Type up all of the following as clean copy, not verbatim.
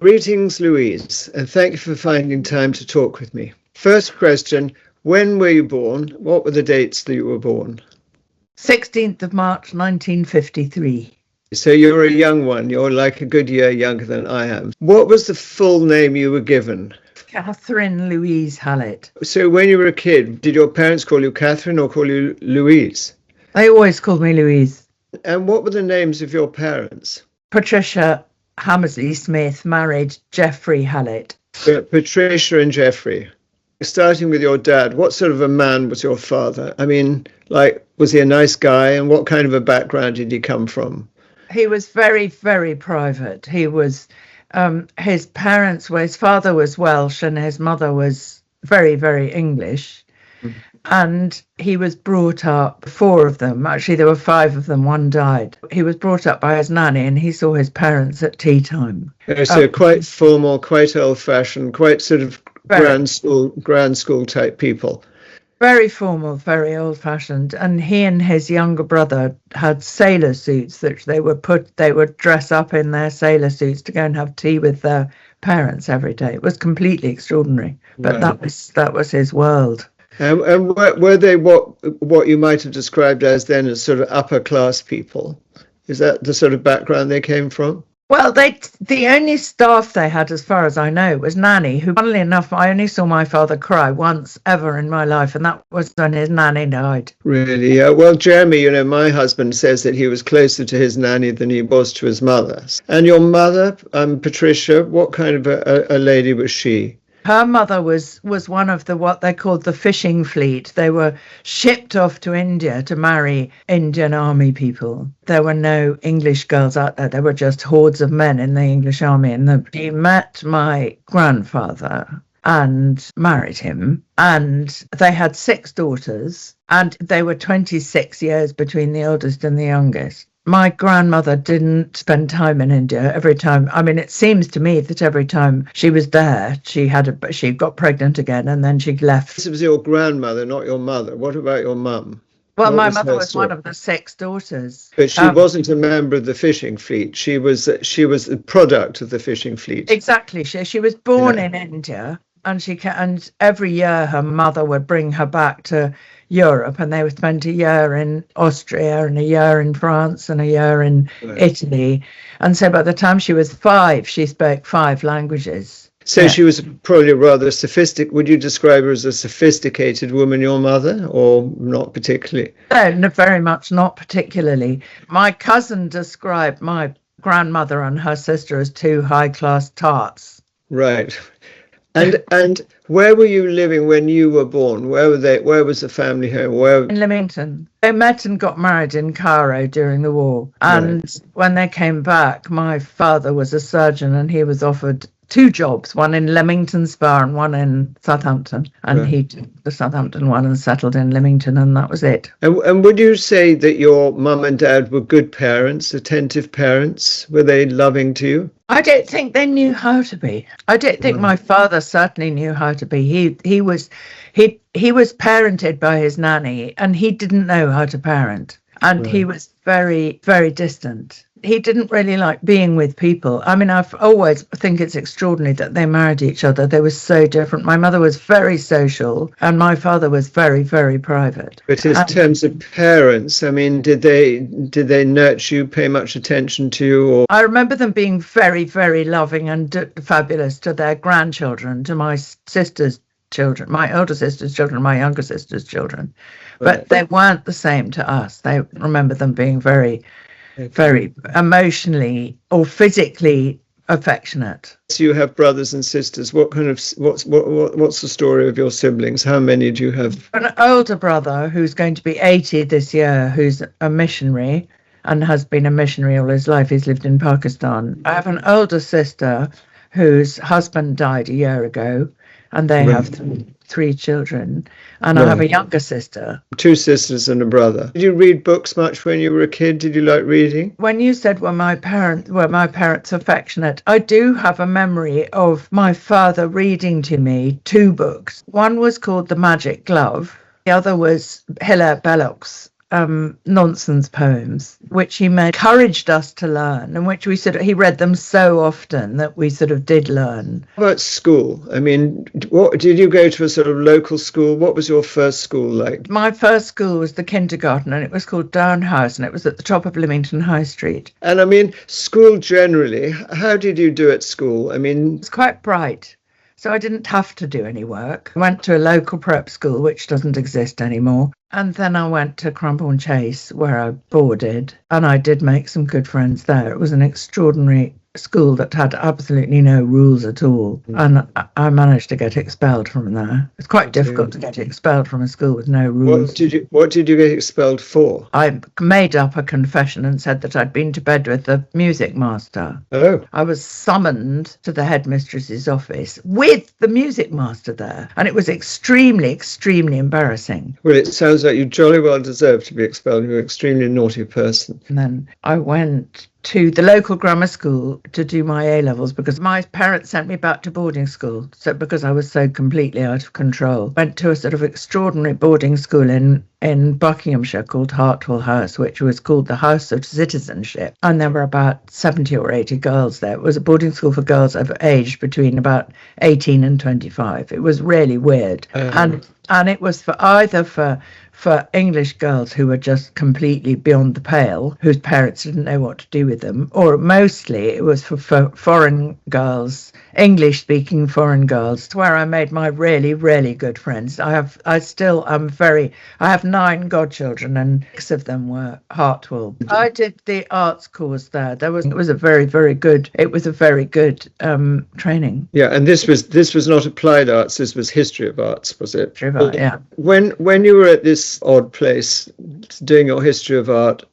Greetings, Louise, and thank you for finding time to talk with me. First question, when were you born? What were the dates that you were born? 16th of March, 1953. So you're a young one. You're like a good year younger than I am. What was the full name you were given? Catherine Louise Hallett. So when you were a kid, did your parents call you Catherine or call you Louise? They always called me Louise. And what were the names of your parents? Patricia Hammersley Smith married Geoffrey Hallett. Patricia and Geoffrey. Starting with your dad, what sort of a man was your father? I mean, was he a nice guy, and what kind of a background did he come from? He was very, very private. He was, his father was Welsh and his mother was very, very English. Mm-hmm. And he was brought up, four of them, actually there were five of them, one died. He was brought up by his nanny and he saw his parents at tea time. So quite formal, quite old-fashioned, quite sort of grand school type people. Very formal, very old-fashioned. And he and his younger brother had sailor suits that they would dress up in their sailor suits to go and have tea with their parents every day. It was completely extraordinary, but right. that was his world. And were they what you might have described as then as sort of upper class people? Is that the sort of background they came from? Well, the only staff they had, as far as I know, was nanny, who, funnily enough, I only saw my father cry once ever in my life, and that was when his nanny died. Really? Well, Jeremy, my husband says that he was closer to his nanny than he was to his mother. And your mother, Patricia, what kind of a lady was she? Her mother was one of what they called the fishing fleet. They were shipped off to India to marry Indian army people. There were no English girls out there. There were just hordes of men in the English army. And she met my grandfather and married him. And they had 6 daughters. And they were 26 years between the oldest and the youngest. My grandmother didn't spend time in India every time. I mean, it seems to me that every time she was there, she got pregnant again and then she left. This was your grandmother, not your mother. What about your mum? Well, my mother was one of the 6 daughters. But she wasn't a member of the fishing fleet. She was the product of the fishing fleet. Exactly. She was born in India, and every year her mother would bring her back to Europe, and they would spend a year in Austria and a year in France and a year in Italy. And so by the time she was 5, she spoke 5 languages. So she was probably rather sophisticated. Would you describe her as a sophisticated woman, your mother, or not particularly? No, very much not particularly. My cousin described my grandmother and her sister as 2 high-class tarts. Right. And where were you living when you were born? Where was the family home? In Leamington. They met and got married in Cairo during the war. And when they came back, my father was a surgeon and he was offered 2 jobs, one in Leamington Spa and one in Southampton. And he took the Southampton one and settled in Leamington, and that was it. And would you say that your mum and dad were good parents, attentive parents? Were they loving to you? I don't think they knew how to be. I don't think my father certainly knew how to be. He was parented by his nanny, and he didn't know how to parent. And he was very, very distant. He didn't really like being with people. I mean, I've always think it's extraordinary that they married each other. They were so different. My mother was very social and my father was very, very private. But in terms of parents, I mean, did they nurture you, pay much attention to you? Or? I remember them being very, very loving and fabulous to their grandchildren, to my sister's children, my older sister's children, my younger sister's children. But they weren't the same to us. They remember them being very, very emotionally or physically affectionate. So you have brothers and sisters. What's the story of your siblings? How many do you have? An older brother who's going to be 80 this year, who's a missionary and has been a missionary all his life. He's lived in Pakistan. I have an older sister whose husband died a year ago, and they have 3 children. And I have a younger sister. 2 sisters and a brother. Did you read books much when you were a kid? Did you like reading? When you said were my parents affectionate, I do have a memory of my father reading to me 2 books. One was called The Magic Glove. The other was Hilaire Belloc's nonsense poems, which he encouraged us to learn, and which he read them so often that we sort of did learn. How about school? I mean, what did you go to a sort of local school? What was your first school like? My first school was the kindergarten, and it was called Downhouse, and it was at the top of Leamington High Street. And I mean, school generally, how did you do at school? I mean, It's quite bright. So I didn't have to do any work. I went to a local prep school, which doesn't exist anymore. And then I went to Crumbourne Chase, where I boarded, and I did make some good friends there. It was an extraordinary school that had absolutely no rules at all. And I managed to get expelled from there. It's quite difficult to get expelled from a school with no rules. What did you get expelled for? I made up a confession and said that I'd been to bed with the music master. Oh. I was summoned to the headmistress's office with the music master there, and it was extremely, extremely embarrassing. Well, it sounds like you jolly well deserved to be expelled. You're an extremely naughty person. And then I went to the local grammar school to do my A-levels because my parents sent me back to boarding school. So because I was so completely out of control, went to a sort of extraordinary boarding school in Buckinghamshire called Hartwell House, which was called the House of Citizenship. And there were about 70 or 80 girls there. It was a boarding school for girls of age between about 18 and 25. It was really weird. And it was for English girls who were just completely beyond the pale, whose parents didn't know what to do with them, or mostly it was for foreign girls, English-speaking foreign girls, where I made my really, really good friends. I have 9 godchildren, and 6 of them were Hartwell. I did the arts course there. It was a very, very good training. Yeah, and this was not applied arts. This was history of arts, was it? History of art, yeah. When you were at this odd place doing your history of art,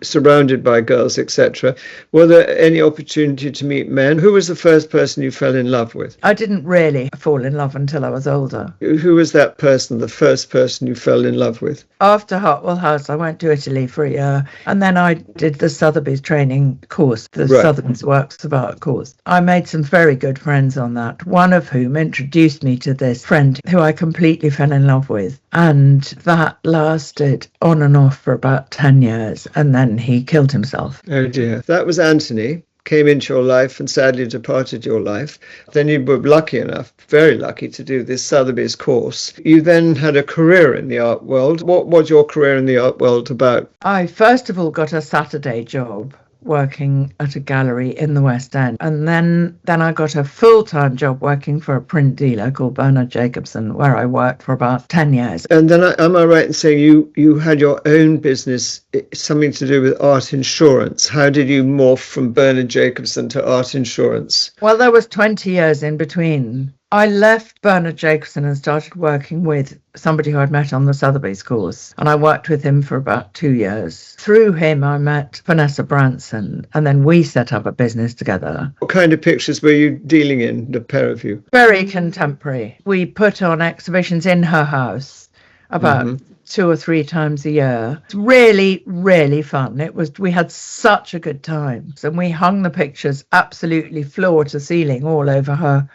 surrounded by girls, etc., were there any opportunity to meet men? Who was the first person you fell in love with? I didn't really fall in love until I was older. Who was that person, the first person you fell in love with? After Hartwell House, I went to Italy for a year, and then I did the Sotheby's training course, the Sotheby's Works of Art course. I made some very good friends on that, one of whom introduced me to this friend who I completely fell in love with. And that lasted on and off for about 10 years, and then he killed himself. Oh dear. That was Anthony, came into your life and sadly departed your life. Then you were lucky enough, very lucky, to do this Sotheby's course. You then had a career in the art world. What was your career in the art world about? I first of all got a Saturday job working at a gallery in the West End, and then I got a full-time job working for a print dealer called Bernard Jacobson, where I worked for about 10 years. And then am I right in saying you had your own business, something to do with art insurance? How did you morph from Bernard Jacobson to art insurance? Well, there was 20 years in between. I left Bernard Jacobson and started working with somebody who I'd met on the Sotheby's course, and I worked with him for about 2 years. Through him, I met Vanessa Branson, and then we set up a business together. What kind of pictures were you dealing in, the pair of you? Very contemporary. We put on exhibitions in her house about 2 or 3 times a year. It's really, really fun. We had such a good time. And we hung the pictures absolutely floor to ceiling all over her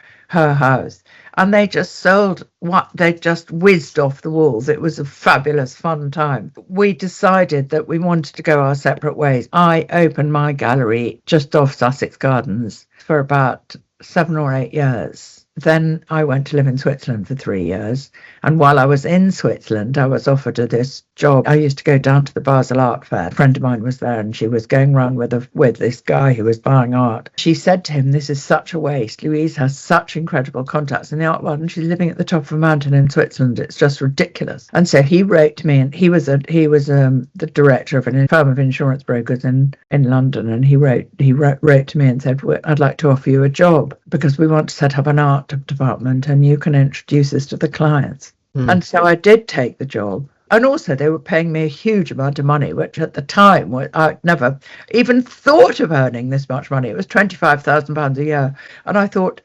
house, and they just sold they just whizzed off the walls. It was a fabulous fun time. We decided that we wanted to go our separate ways. I opened my gallery just off Sussex Gardens for about 7 or 8 years. Then I went to live in Switzerland for 3 years, and while I was in Switzerland, I was offered this job. I used to go down to the Basel Art Fair. A friend of mine was there, and she was going around with this guy who was buying art. She said to him, "This is such a waste. Louise has such incredible contacts in the art world, and she's living at the top of a mountain in Switzerland. It's just ridiculous." And so he wrote to me, and he was the director of a firm of insurance brokers in London, and he wrote to me and said, "Well, I'd like to offer you a job because we want to set up an art department, and you can introduce us to the clients." And so I did take the job. And also they were paying me a huge amount of money, which at the time I'd never even thought of earning this much money. It was £25,000 a year. And I thought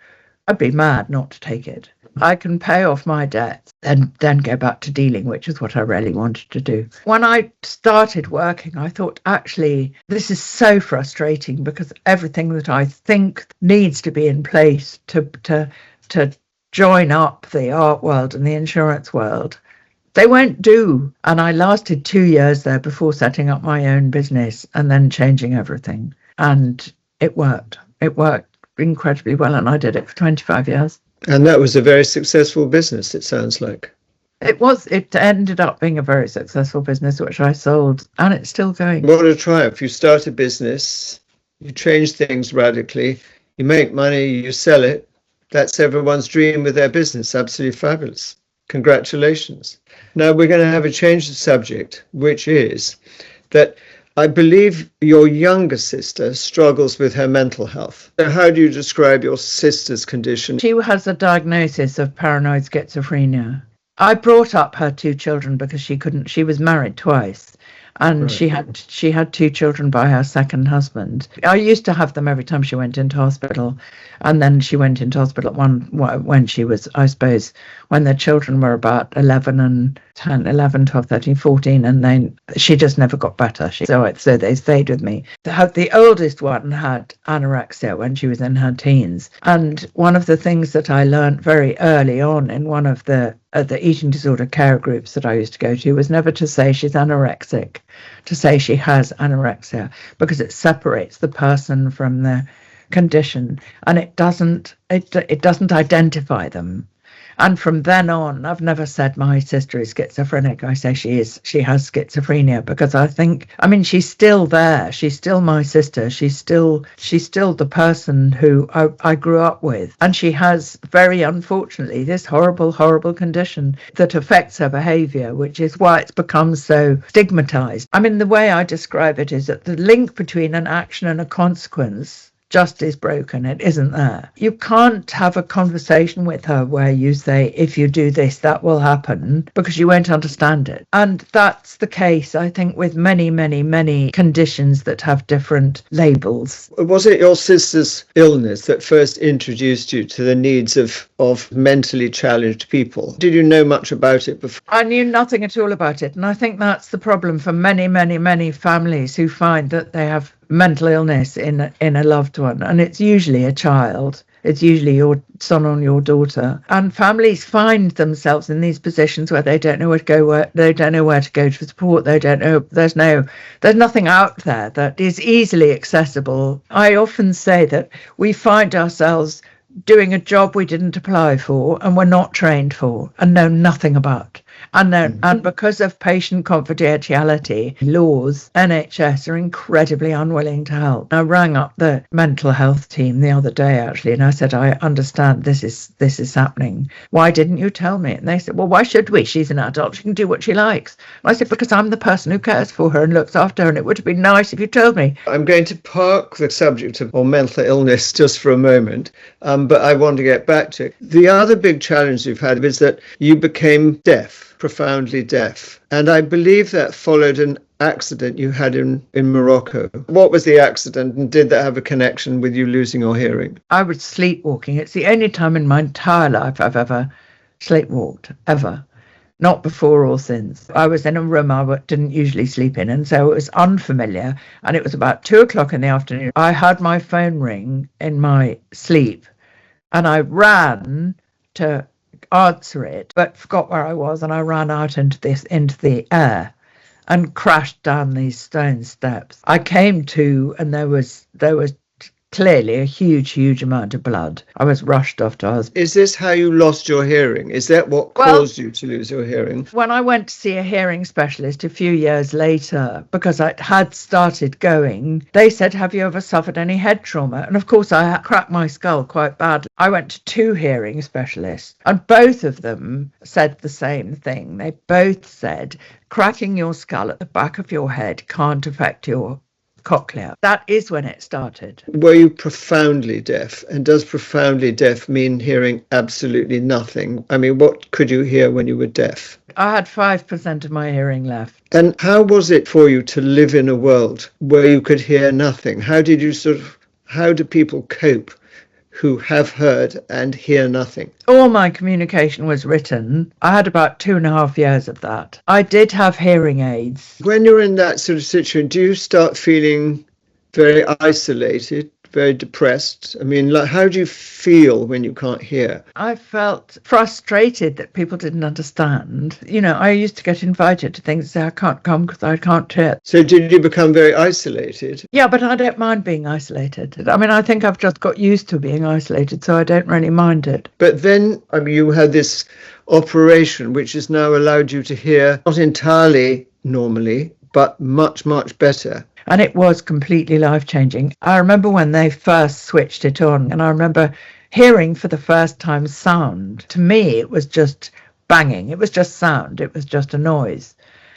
I'd be mad not to take it. I can pay off my debts and then go back to dealing, which is what I really wanted to do. When I started working, I thought, actually, this is so frustrating because everything that I think needs to be in place to join up the art world and the insurance world They won't do. And I lasted 2 years there before setting up my own business and then changing everything. And it worked. It worked incredibly well. And I did it for 25 years. And that was a very successful business, it sounds like. It ended up being a very successful business, which I sold, and it's still going. What a triumph. You start a business, you change things radically, you make money, you sell it. That's everyone's dream with their business. Absolutely fabulous. Congratulations. Now we're going to have a change of subject, which is that I believe your younger sister struggles with her mental health. How do you describe your sister's condition? She has a diagnosis of paranoid schizophrenia. I brought up her 2 children because she was married twice. And Right. she had 2 children by her second husband. I used to have them every time she went into hospital. And then she went into hospital when she was, I suppose, when the children were about 11 and 10, 11, 12, 13, 14. And then she just never got better. So they stayed with me. The oldest one had anorexia when she was in her teens. And one of the things that I learned very early on in one of the eating disorder care groups that I used to go to was never to say she's anorexic, to say she has anorexia, because it separates the person from the condition, and it doesn't identify them. And from then on, I've never said my sister is schizophrenic. I say she has schizophrenia, because she's still there. She's still my sister. She's still the person who I grew up with. And she has, very unfortunately, this horrible, horrible condition that affects her behavior, which is why it's become so stigmatized. The way I describe it is that the link between an action and a consequence just is broken. It isn't there. You can't have a conversation with her where you say, if you do this, that will happen, because you won't understand it. And that's the case, I think, with many, many, many conditions that have different labels. Was it your sister's illness that first introduced you to the needs of mentally challenged people? Did you know much about it before? I knew nothing at all about it. And I think that's the problem for many, many, many families who find that they have mental illness in a loved one, and it's usually a child. It's usually your son or your daughter, and families find themselves in these positions where they don't know where to go, they don't know where to go for support. They don't know. There's nothing out there that is easily accessible. I often say that we find ourselves doing a job we didn't apply for and we're not trained for and know nothing about. And because of patient confidentiality laws, NHS are incredibly unwilling to help. I rang up the mental health team the other day, actually, and I said, I understand this is happening. Why didn't you tell me? And they said, well, why should we? She's an adult. She can do what she likes. And I said, because I'm the person who cares for her and looks after her, and it would have been nice if you told me. I'm going to park the subject of mental illness just for a moment, but I want to get back to it. The other big challenge you've had is that you became deaf. Profoundly deaf. And I believe that followed an accident you had in Morocco. What was the accident, and did that have a connection with you losing your hearing? I was sleepwalking. It's the only time in my entire life I've ever sleepwalked, ever. Not before or since. I was in a room I didn't usually sleep in, and so it was unfamiliar, and it was about 2:00 in the afternoon. I heard my phone ring in my sleep, and I ran to answer it, but forgot where I was, and I ran out into the air and crashed down these stone steps. I came to, and there was clearly a huge amount of blood. I was rushed off to hospital. Is this how you lost your hearing? Is that what caused you to lose your hearing? When I went to see a hearing specialist a few years later, because I had started going, they said, have you ever suffered any head trauma? And of course, I cracked my skull quite badly. I went to 2 hearing specialists, and both of them said the same thing. They both said, cracking your skull at the back of your head can't affect your cochlea. That is when it started. Were you profoundly deaf? And does profoundly deaf mean hearing absolutely nothing? What could you hear when you were deaf? I had 5% of my hearing left. And how was it for you to live in a world where you could hear nothing? How do people cope who have heard and hear nothing? All my communication was written. I had about 2.5 years of that. I did have hearing aids. When you're in that sort of situation, do you start feeling very isolated, very depressed? I mean, like, how do you feel when you can't hear? I felt frustrated that people didn't understand. I used to get invited to things and say, I can't come because I can't hear. So did you become very isolated? Yeah, but I don't mind being isolated. I mean, I think I've just got used to being isolated, so I don't really mind it. But then, I mean, you had this operation which has now allowed you to hear, not entirely normally, but much, much better. And it was completely life-changing. I remember when they first switched it on, and I remember hearing for the first time sound. To me, it was just banging. It was just sound. It was just a noise.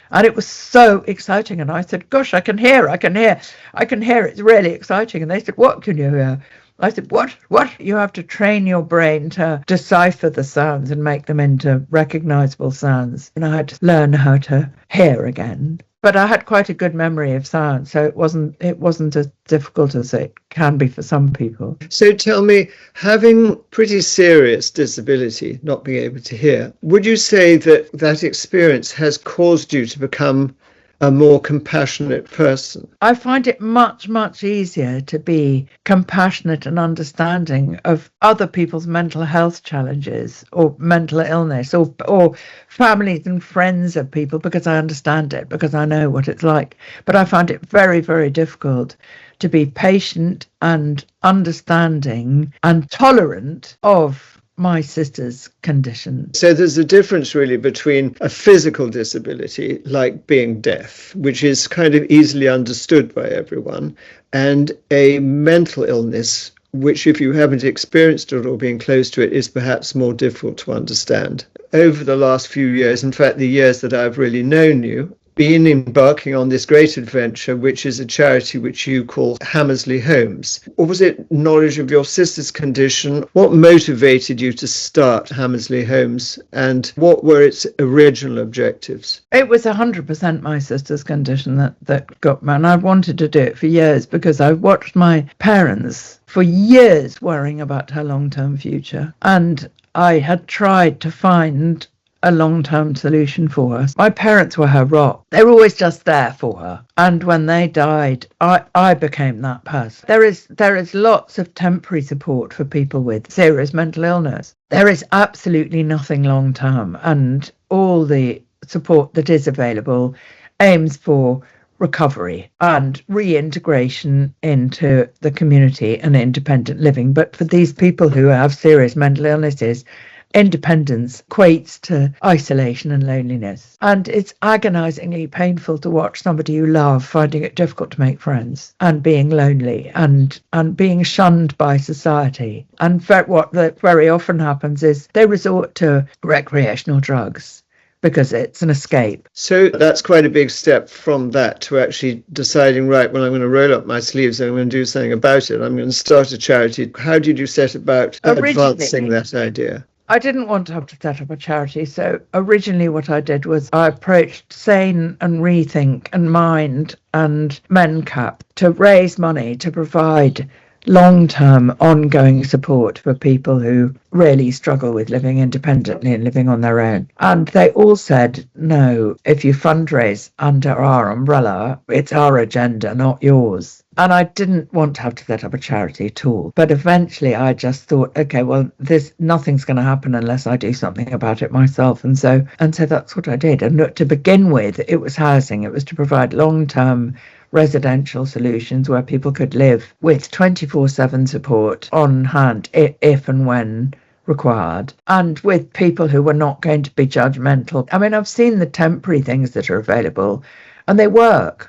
And it was so exciting. And I said, gosh, I can hear. It's really exciting. And they said, what can you hear? I said, what? You have to train your brain to decipher the sounds and make them into recognizable sounds. And I had to learn how to hear again. But I had quite a good memory of sound, so it wasn't as difficult as it can be for some people. So tell me, having pretty serious disability, not being able to hear, would you say that that experience has caused you to become a more compassionate person? I find it much, much easier to be compassionate and understanding of other people's mental health challenges or mental illness or families and friends of people because I understand it, because I know what it's like. But I find it very, very difficult to be patient and understanding and tolerant of my sister's condition. So there's a difference really between a physical disability, like being deaf, which is kind of easily understood by everyone, and a mental illness, which if you haven't experienced it or been close to it, is perhaps more difficult to understand. Over the last few years, in fact, the years that I've really known you, been embarking on this great adventure, which is a charity which you call Hammersley Homes. Or was it knowledge of your sister's condition? What motivated you to start Hammersley Homes, and what were its original objectives? It was 100% my sister's condition that got me, and I wanted to do it for years because I watched my parents for years worrying about her long-term future, and I had tried to find a long-term solution for her. My parents were her rock. They were always just there for her. And when they died, I became that person. There is lots of temporary support for people with serious mental illness. There is absolutely nothing long-term, and all the support that is available aims for recovery and reintegration into the community and independent living. But for these people who have serious mental illnesses, independence equates to isolation and loneliness. And it's agonizingly painful to watch somebody you love finding it difficult to make friends and being lonely and being shunned by society. And what very often happens is they resort to recreational drugs because it's an escape. So that's quite a big step from that to actually deciding, right, well, I'm going to roll up my sleeves and I'm going to do something about it. I'm going to start a charity. How did you set about advancing that idea? I didn't want to have to set up a charity, so originally what I did was I approached Sane and Rethink and Mind and MenCap to raise money to provide long-term ongoing support for people who really struggle with living independently and living on their own. And they all said, no, if you fundraise under our umbrella, it's our agenda, not yours. And I didn't want to have to set up a charity at all. But eventually I just thought, okay, well, nothing's going to happen unless I do something about it myself. And so that's what I did. And to begin with, it was housing. It was to provide long-term residential solutions where people could live with 24/7 support on hand if and when required, and with people who were not going to be judgmental. I mean, I've seen the temporary things that are available and they work.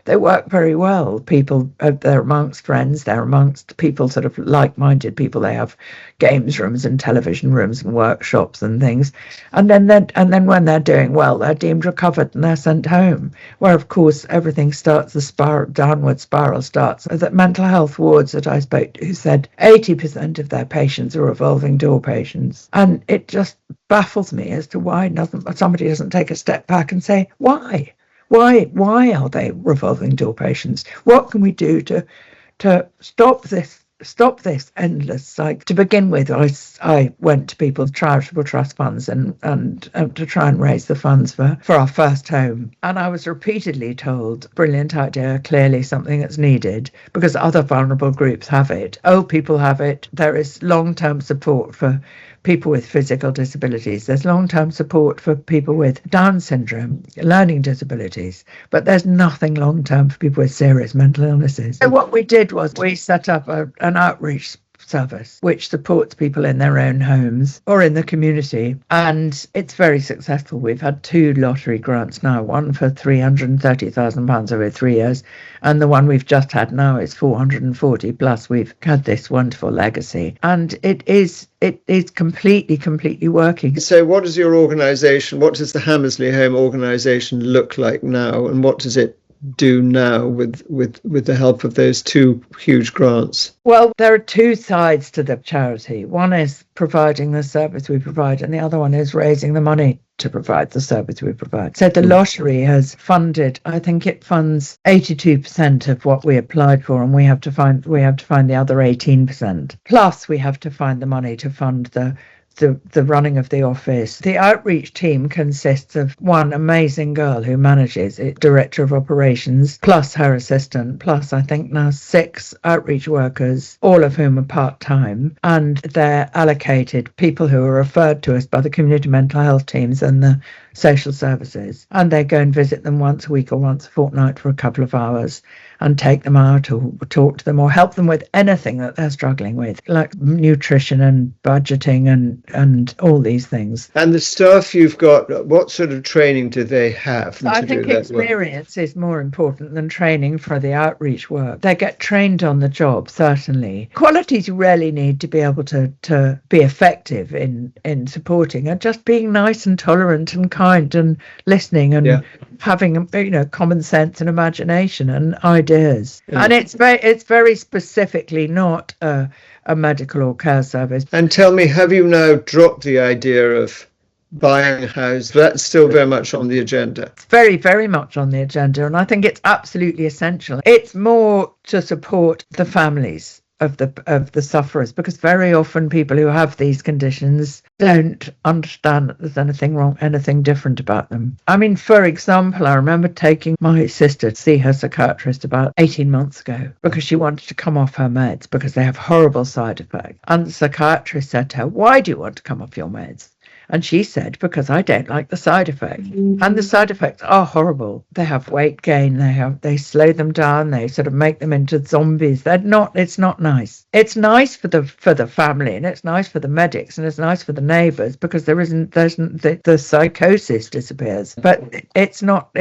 They work very well. People, they're amongst friends, they're amongst people sort of like-minded people. They have games rooms and television rooms and workshops and things. And then when they're doing well, they're deemed recovered and they're sent home. Where of course everything starts, the downward spiral starts. That mental health wards that I spoke to said 80% of their patients are revolving door patients, and it just baffles me as to why somebody doesn't take a step back and say why. Why are they revolving door patients? What can we do to stop this stop this endless cycle. To begin with, I went to people's charitable trust funds and to try and raise the funds for our first home. And I was repeatedly told, brilliant idea, clearly something that's needed, because other vulnerable groups have it. Old people have it. There is long-term support for people with physical disabilities. There's long-term support for people with Down syndrome, learning disabilities, but there's nothing long-term for people with serious mental illnesses. So what we did was we set up an outreach service which supports people in their own homes or in the community, and it's very successful. We've had 2 lottery grants now, one for £330,000 over 3 years, and the one we've just had now is 440, plus we've had this wonderful legacy, and it is completely working. So what does your organisation, what does the Hammersley Home organisation look like now, and what does it do now with the help of those 2 huge grants? Well, there are 2 sides to the charity. One is providing the service we provide, and the other one is raising the money to provide the service we provide. So the lottery has funded, I think it funds 82% of what we applied for, and we have to find the other 18%. Plus we have to find the money to fund the running of the office. The outreach team consists of one amazing girl who manages it, director of operations, plus her assistant, plus I think now 6 outreach workers, all of whom are part-time, and they're allocated people who are referred to us by the community mental health teams and the social services, and they go and visit them once a week or once a fortnight for a couple of hours and take them out or talk to them or help them with anything that they're struggling with, like nutrition and budgeting and all these things. And the staff you've got, what sort of training do they have? I think experience is more important than training for the outreach work. They get trained on the job, certainly. Qualities you really need to be able to be effective in supporting are just being nice and tolerant and kind and listening and having common sense and imagination and ideas. And it's very specifically not a medical or care service. And tell me, have you now dropped the idea of buying a house? That's still very much on the agenda. It's very, very much on the agenda, and I think it's absolutely essential. It's more to support the families of the sufferers, because very often people who have these conditions don't understand that there's anything wrong, anything different about them. I mean, for example, I remember taking my sister to see her psychiatrist about 18 months ago because she wanted to come off her meds because they have horrible side effects. And the psychiatrist said to her, "Why do you want to come off your meds?" And she said, "Because I don't like the side effects." And the side effects are horrible. They have weight gain. They slow them down. They sort of make them into zombies. It's not nice. It's nice for the family, and it's nice for the medics, and it's nice for the neighbours, because the psychosis disappears. But it's not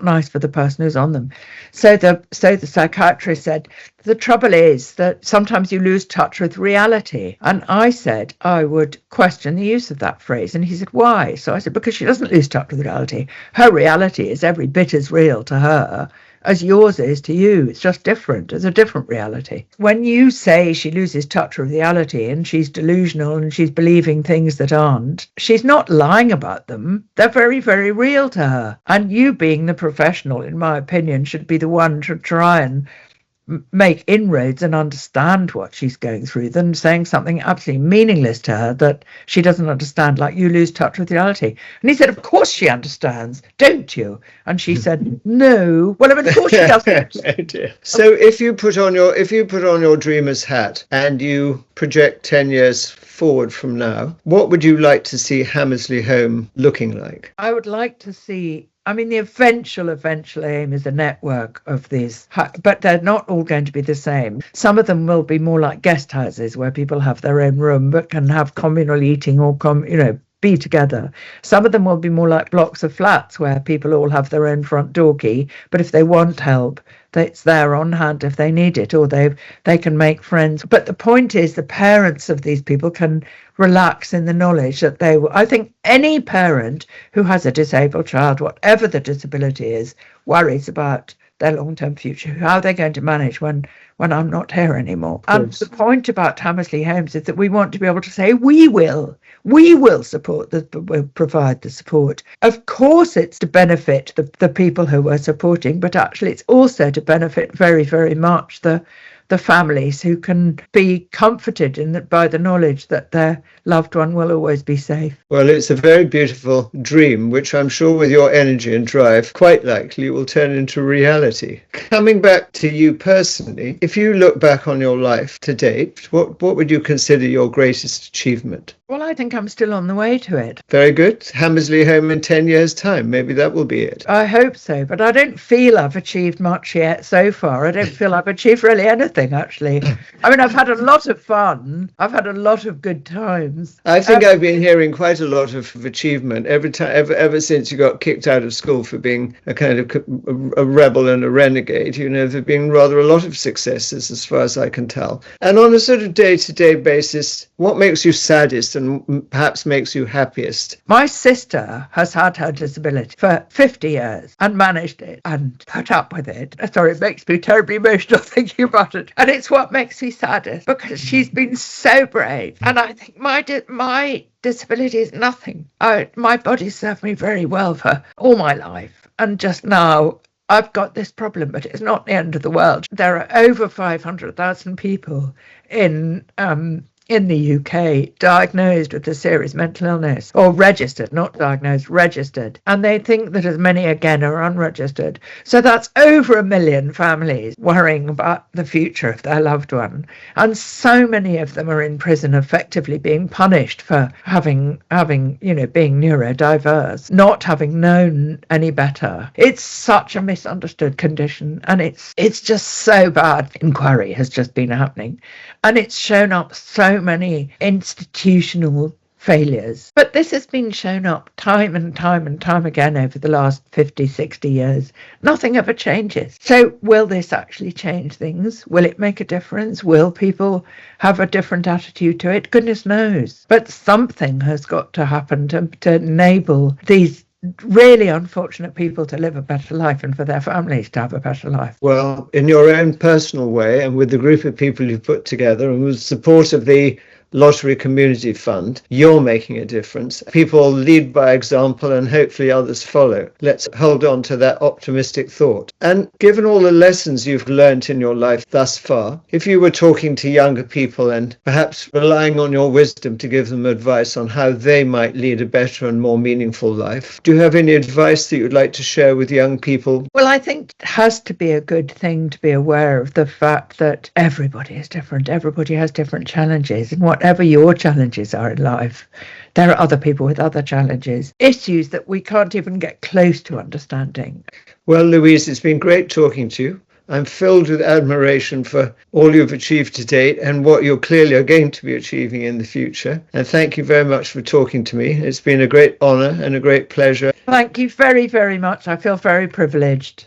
nice for the person who's on them. So the psychiatrist said, the trouble is that sometimes you lose touch with reality. And I said I would question the use of that phrase. And he said, "Why?" So I said, "Because she doesn't lose touch with reality. Her reality is every bit as real to her as yours is to you. It's just different. It's a different reality." When you say she loses touch with reality and she's delusional and she's believing things that aren't, she's not lying about them. They're very, very real to her. And you, being the professional, in my opinion, should be the one to try and make inroads and understand what she's going through than saying something absolutely meaningless to her that she doesn't understand, like you lose touch with reality. And he said, "Of course she understands, don't you?" And she said, "No." Well, of course she doesn't. Oh dear. So if you put on your dreamer's hat and you project 10 years forward from now, what would you like to see Hammersley Home looking like? I would like to see, I mean, the eventual aim is a network of these, but they're not all going to be the same. Some of them will be more like guest houses where people have their own room but can have communal eating or be together. Some of them will be more like blocks of flats where people all have their own front door key, but if they want help, it's there on hand if they need it, or they can make friends. But the point is, the parents of these people can relax in the knowledge that I think any parent who has a disabled child, whatever the disability is, worries about their long-term future, how they're going to manage when I'm not here anymore. And the point about Hammersley Homes is that we want to be able to say, we will support, provide the support. Of course, it's to benefit the people who we're supporting, but actually it's also to benefit very, very much the the families who can be comforted by the knowledge that their loved one will always be safe. Well, it's a very beautiful dream, which I'm sure with your energy and drive, quite likely will turn into reality. Coming back to you personally, if you look back on your life to date, what would you consider your greatest achievement? Well, I think I'm still on the way to it. Very good. Hammersley home in 10 years' time. Maybe that will be it. I hope so, but I don't feel I've achieved much yet so far. I don't feel I've achieved really anything, actually. I mean, I've had a lot of fun. I've had a lot of good times. I think I've been hearing quite a lot of achievement every time, ever since you got kicked out of school for being a kind of a rebel and a renegade. You know, there have been rather a lot of successes as far as I can tell. And on a sort of day-to-day basis, what makes you saddest and perhaps makes you happiest? My sister has had her disability for 50 years and managed it and put up with it. Sorry, it makes me terribly emotional thinking about it. And it's what makes me saddest because she's been so brave. And I think my disability is nothing. My body served me very well for all my life. And just now, I've got this problem, but it's not the end of the world. There are over 500,000 people in the UK diagnosed with a serious mental illness, or registered, not diagnosed, registered. And they think that as many again are unregistered. So that's over 1 million families worrying about the future of their loved one. And so many of them are in prison, effectively being punished for having being neurodiverse, not having known any better. It's such a misunderstood condition, and it's just so bad. Inquiry has just been happening, and it's shown up so many institutional failures. But this has been shown up time and time and time again over the last 50, 60 years. Nothing ever changes. So will this actually change things? Will it make a difference? Will people have a different attitude to it? Goodness knows. But something has got to happen to enable these really unfortunate people to live a better life and for their families to have a better life. Well, in your own personal way and with the group of people you've put together and with support of the Lottery Community Fund, you're making a difference. People lead by example and hopefully others follow. Let's hold on to that optimistic thought. And given all the lessons you've learnt in your life thus far, if you were talking to younger people and perhaps relying on your wisdom to give them advice on how they might lead a better and more meaningful life, do you have any advice that you'd like to share with young people? Well, I think it has to be a good thing to be aware of the fact that everybody is different. Everybody has different challenges, and whatever your challenges are in life, there are other people with other challenges, issues that we can't even get close to understanding. Well, Louise, it's been great talking to you. I'm filled with admiration for all you've achieved to date and what you're clearly are going to be achieving in the future. And thank you very much for talking to me. It's been a great honour and a great pleasure. Thank you very, very much. I feel very privileged.